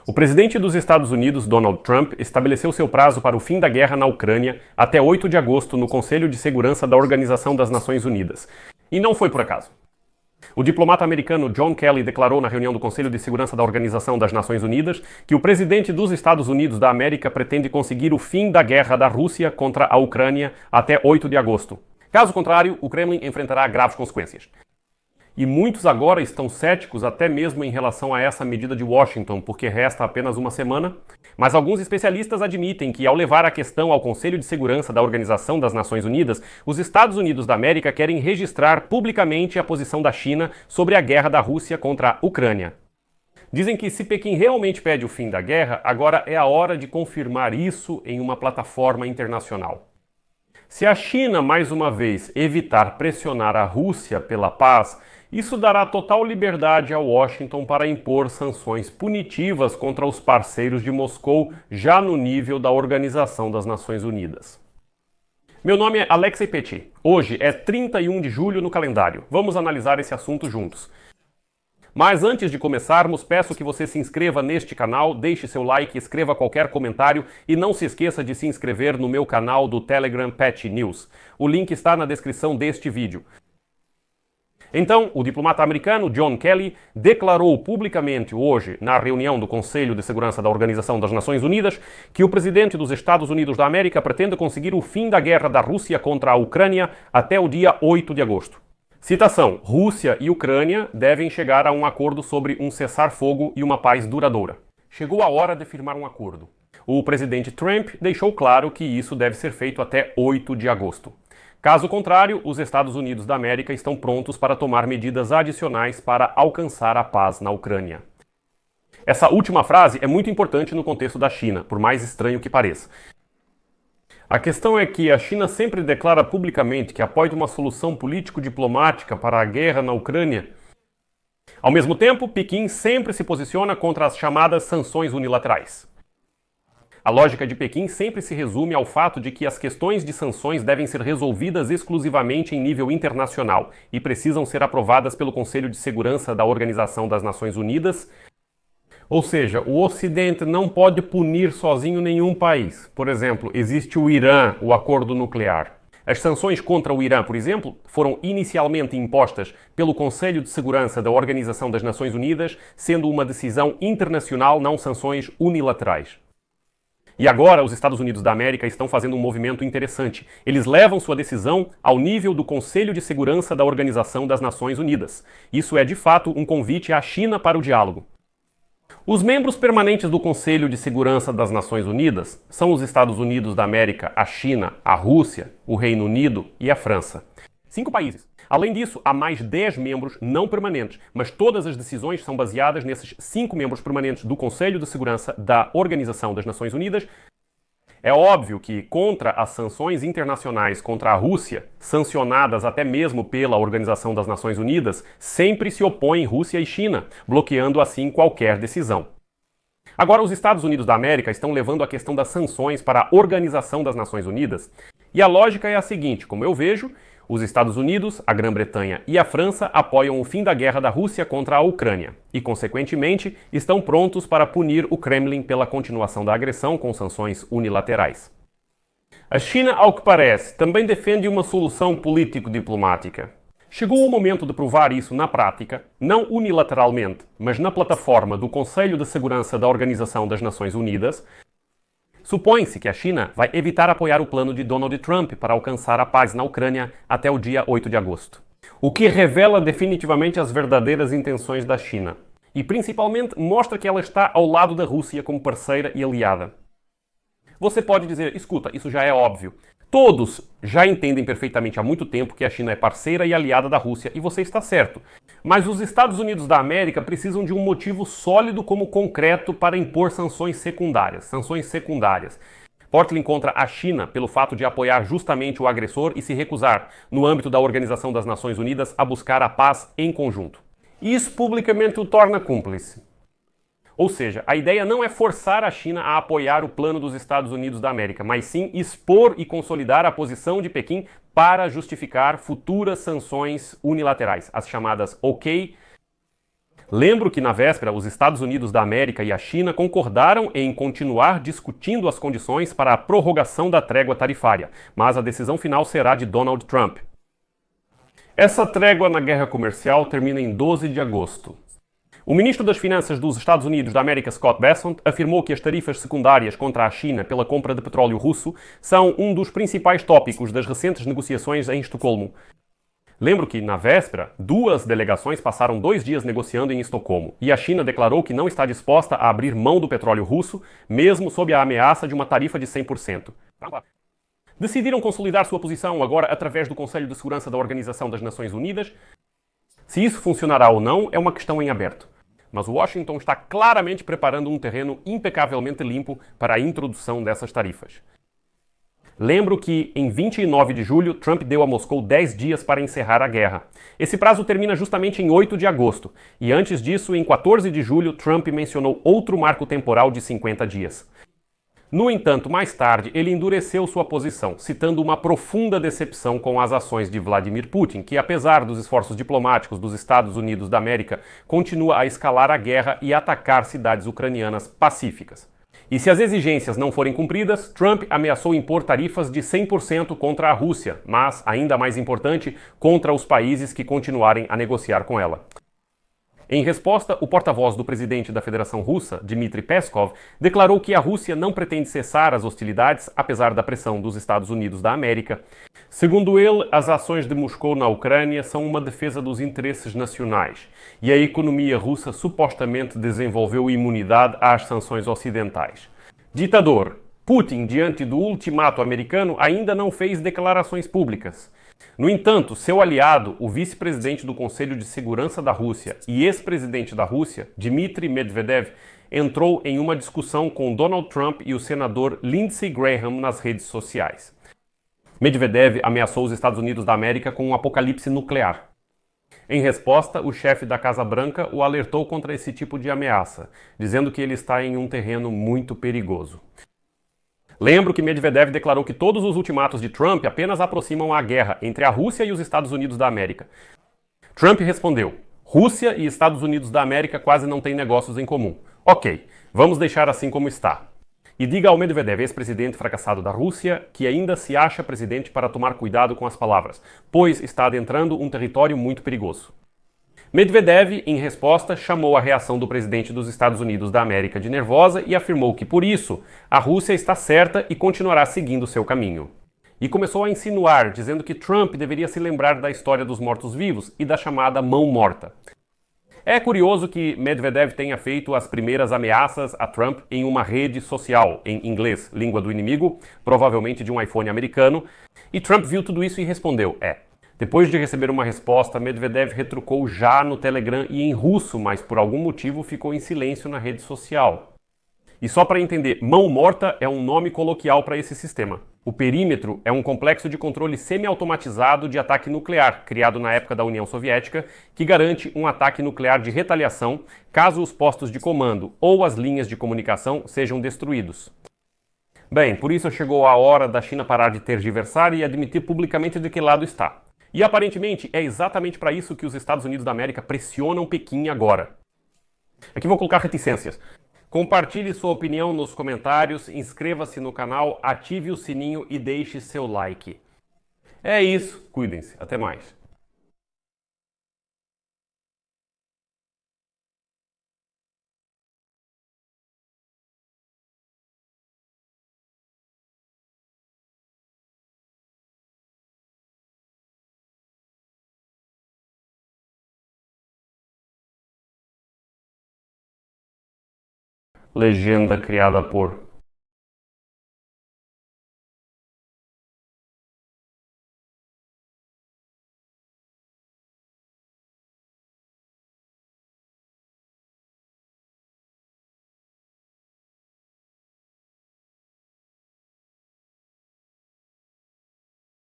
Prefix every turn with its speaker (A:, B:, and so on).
A: O presidente dos Estados Unidos, Donald Trump, estabeleceu seu prazo para o fim da guerra na Ucrânia até 8 de agosto no Conselho de Segurança da Organização das Nações Unidas. E não foi por acaso. O diplomata americano John Kelly declarou na reunião do Conselho de Segurança da Organização das Nações Unidas que o presidente dos Estados Unidos da América pretende conseguir o fim da guerra da Rússia contra a Ucrânia até 8 de agosto. Caso contrário, o Kremlin enfrentará graves consequências. E muitos agora estão céticos até mesmo em relação a essa medida de Washington, porque resta apenas uma semana. Mas alguns especialistas admitem que, ao levar a questão ao Conselho de Segurança da Organização das Nações Unidas, os Estados Unidos da América querem registrar publicamente a posição da China sobre a guerra da Rússia contra a Ucrânia. Dizem que se Pequim realmente pede o fim da guerra, agora é a hora de confirmar isso em uma plataforma internacional. Se a China, mais uma vez, evitar pressionar a Rússia pela paz, isso dará total liberdade a Washington para impor sanções punitivas contra os parceiros de Moscou, já no nível da Organização das Nações Unidas. Meu nome é Alexei Petit. Hoje é 31 de julho no calendário. Vamos analisar esse assunto juntos. Mas antes de começarmos, peço que você se inscreva neste canal, deixe seu like, escreva qualquer comentário e não se esqueça de se inscrever no meu canal do Telegram Pat News. O link está na descrição deste vídeo. Então, o diplomata americano John Kelly declarou publicamente hoje, na reunião do Conselho de Segurança da Organização das Nações Unidas, que o presidente dos Estados Unidos da América pretende conseguir o fim da guerra da Rússia contra a Ucrânia até o dia 8 de agosto. Citação: Rússia e Ucrânia devem chegar a um acordo sobre um cessar-fogo e uma paz duradoura. Chegou a hora de firmar um acordo. O presidente Trump deixou claro que isso deve ser feito até 8 de agosto. Caso contrário, os Estados Unidos da América estão prontos para tomar medidas adicionais para alcançar a paz na Ucrânia. Essa última frase é muito importante no contexto da China, por mais estranho que pareça. A questão é que a China sempre declara publicamente que apoia uma solução político-diplomática para a guerra na Ucrânia. Ao mesmo tempo, Pequim sempre se posiciona contra as chamadas sanções unilaterais. A lógica de Pequim sempre se resume ao fato de que as questões de sanções devem ser resolvidas exclusivamente em nível internacional e precisam ser aprovadas pelo Conselho de Segurança da Organização das Nações Unidas. Ou seja, o Ocidente não pode punir sozinho nenhum país. Por exemplo, existe o Irã, o acordo nuclear. As sanções contra o Irã, por exemplo, foram inicialmente impostas pelo Conselho de Segurança da Organização das Nações Unidas, sendo uma decisão internacional, não sanções unilaterais. E agora os Estados Unidos da América estão fazendo um movimento interessante. Eles levam sua decisão ao nível do Conselho de Segurança da Organização das Nações Unidas. Isso é, de fato, um convite à China para o diálogo. Os membros permanentes do Conselho de Segurança das Nações Unidas são os Estados Unidos da América, a China, a Rússia, o Reino Unido e a França. 5 países. Além disso, há mais 10 membros não permanentes, mas todas as decisões são baseadas nesses 5 membros permanentes do Conselho de Segurança da Organização das Nações Unidas. É óbvio que, contra as sanções internacionais contra a Rússia, sancionadas até mesmo pela Organização das Nações Unidas, sempre se opõem Rússia e China, bloqueando assim qualquer decisão. Agora, os Estados Unidos da América estão levando a questão das sanções para a Organização das Nações Unidas, e a lógica é a seguinte, como eu vejo: os Estados Unidos, a Grã-Bretanha e a França apoiam o fim da guerra da Rússia contra a Ucrânia e, consequentemente, estão prontos para punir o Kremlin pela continuação da agressão com sanções unilaterais. A China, ao que parece, também defende uma solução político-diplomática. Chegou o momento de provar isso na prática, não unilateralmente, mas na plataforma do Conselho de Segurança da Organização das Nações Unidas. Supõe-se que a China vai evitar apoiar o plano de Donald Trump para alcançar a paz na Ucrânia até o dia 8 de agosto. O que revela definitivamente as verdadeiras intenções da China. E principalmente mostra que ela está ao lado da Rússia como parceira e aliada. Você pode dizer, escuta, isso já é óbvio. Todos já entendem perfeitamente há muito tempo que a China é parceira e aliada da Rússia, e você está certo. Mas os Estados Unidos da América precisam de um motivo sólido como concreto para impor sanções secundárias. Portland contra a China pelo fato de apoiar justamente o agressor e se recusar, no âmbito da Organização das Nações Unidas, a buscar a paz em conjunto. Isso publicamente o torna cúmplice. Ou seja, a ideia não é forçar a China a apoiar o plano dos Estados Unidos da América, mas sim expor e consolidar a posição de Pequim para justificar futuras sanções unilaterais, as chamadas OK, Lembro que na véspera os Estados Unidos da América e a China concordaram em continuar discutindo as condições para a prorrogação da trégua tarifária, mas a decisão final será de Donald Trump. Essa trégua na guerra comercial termina em 12 de agosto. O ministro das Finanças dos Estados Unidos da América, Scott Bessent, afirmou que as tarifas secundárias contra a China pela compra de petróleo russo são um dos principais tópicos das recentes negociações em Estocolmo. Lembro que, na véspera, duas delegações passaram 2 dias negociando em Estocolmo, e a China declarou que não está disposta a abrir mão do petróleo russo, mesmo sob a ameaça de uma tarifa de 100%. Decidiram consolidar sua posição agora através do Conselho de Segurança da Organização das Nações Unidas. Se isso funcionará ou não é uma questão em aberto. Mas Washington está claramente preparando um terreno impecavelmente limpo para a introdução dessas tarifas. Lembro que, em 29 de julho, Trump deu a Moscou 10 dias para encerrar a guerra. Esse prazo termina justamente em 8 de agosto, e antes disso, em 14 de julho, Trump mencionou outro marco temporal de 50 dias. No entanto, mais tarde, ele endureceu sua posição, citando uma profunda decepção com as ações de Vladimir Putin, que, apesar dos esforços diplomáticos dos Estados Unidos da América, continua a escalar a guerra e atacar cidades ucranianas pacíficas. E se as exigências não forem cumpridas, Trump ameaçou impor tarifas de 100% contra a Rússia, mas, ainda mais importante, contra os países que continuarem a negociar com ela. Em resposta, o porta-voz do presidente da Federação Russa, Dmitry Peskov, declarou que a Rússia não pretende cessar as hostilidades, apesar da pressão dos Estados Unidos da América. Segundo ele, as ações de Moscou na Ucrânia são uma defesa dos interesses nacionais, e a economia russa supostamente desenvolveu imunidade às sanções ocidentais. Ditador, Putin, diante do ultimato americano, ainda não fez declarações públicas. No entanto, seu aliado, o vice-presidente do Conselho de Segurança da Rússia e ex-presidente da Rússia, Dmitry Medvedev, entrou em uma discussão com Donald Trump e o senador Lindsey Graham nas redes sociais. Medvedev ameaçou os Estados Unidos da América com um apocalipse nuclear. Em resposta, o chefe da Casa Branca o alertou contra esse tipo de ameaça, dizendo que ele está em um terreno muito perigoso. Lembro que Medvedev declarou que todos os ultimatos de Trump apenas aproximam a guerra entre a Rússia e os Estados Unidos da América. Trump respondeu: Rússia e Estados Unidos da América quase não têm negócios em comum. Ok, vamos deixar assim como está. E diga ao Medvedev, ex-presidente fracassado da Rússia, que ainda se acha presidente para tomar cuidado com as palavras, pois está adentrando um território muito perigoso. Medvedev, em resposta, chamou a reação do presidente dos Estados Unidos da América de nervosa e afirmou que, por isso, a Rússia está certa e continuará seguindo seu caminho. E começou a insinuar, dizendo que Trump deveria se lembrar da história dos mortos-vivos e da chamada mão morta. É curioso que Medvedev tenha feito as primeiras ameaças a Trump em uma rede social, em inglês, língua do inimigo, provavelmente de um iPhone americano, e Trump viu tudo isso e respondeu: Depois de receber uma resposta, Medvedev retrucou já no Telegram e em russo, mas por algum motivo ficou em silêncio na rede social. E só para entender, mão morta é um nome coloquial para esse sistema. O perímetro é um complexo de controle semi-automatizado de ataque nuclear, criado na época da União Soviética, que garante um ataque nuclear de retaliação caso os postos de comando ou as linhas de comunicação sejam destruídos. Bem, por isso chegou a hora da China parar de tergiversar e admitir publicamente de que lado está. E aparentemente é exatamente para isso que os Estados Unidos da América pressionam Pequim agora. Aqui vou colocar reticências. Compartilhe sua opinião nos comentários, inscreva-se no canal, ative o sininho e deixe seu like. É isso, cuidem-se, até mais. Legenda criada por